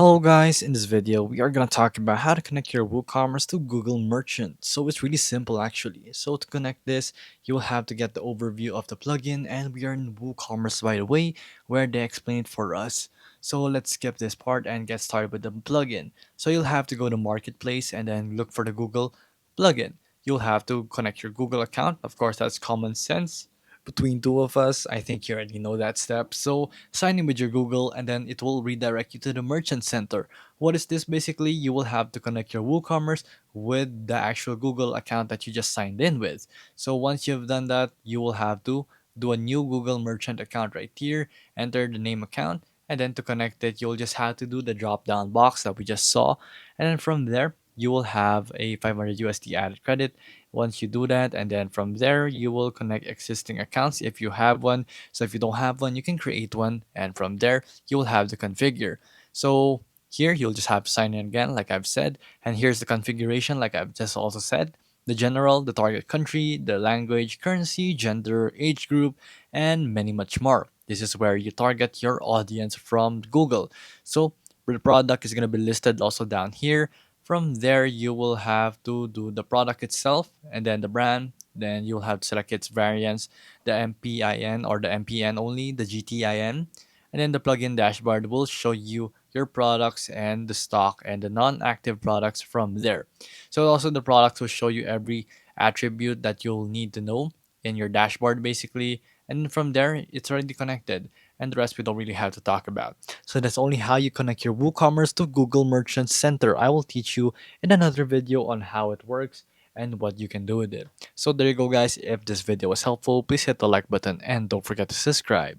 Hello guys, in this video we are going to talk about how to connect your WooCommerce to Google Merchant. So it's really simple actually. So to connect this, you will have to get the overview of the plugin, and we are in WooCommerce by the way, where they explain it for us. So let's skip this part and get started with the plugin. So you'll have to go to Marketplace and then look for the Google plugin. You'll have to connect your Google account. Of course, that's common sense. Between two of us, I think you already know that step. So sign in with your Google and then it will redirect you to the Merchant Center. What is this basically? You will have to connect your WooCommerce with the actual Google account that you just signed in with. So once you've done that, you will have to do a new Google Merchant account right here, enter the name account, and then to connect it, you'll just have to do the drop down box that we just saw. And then from there, you will have a 500 USD added credit once you do that. And then from there, you will connect existing accounts if you have one. So if you don't have one, you can create one, and from there you will have to configure. So here you'll just have to sign in again, like I've said, and here's the configuration, like I've just also said. The general, the target country, the language, currency, gender, age group, and many much more. This is where you target your audience from Google. So the product is going to be listed also down here. From there, you will have to do the product itself and then the brand. Then you'll have to select its variants, the MPIN or the MPN only, the GTIN. And then the plugin dashboard will show you your products and the stock and the non-active products from there. So also the products will show you every attribute that you'll need to know in your dashboard basically. And from there, it's already connected. And the rest we don't really have to talk about. So that's only how you connect your WooCommerce to Google Merchant Center. I will teach you in another video on how it works and what you can do with it. So there you go guys. If this video was helpful, please hit the like button and don't forget to subscribe.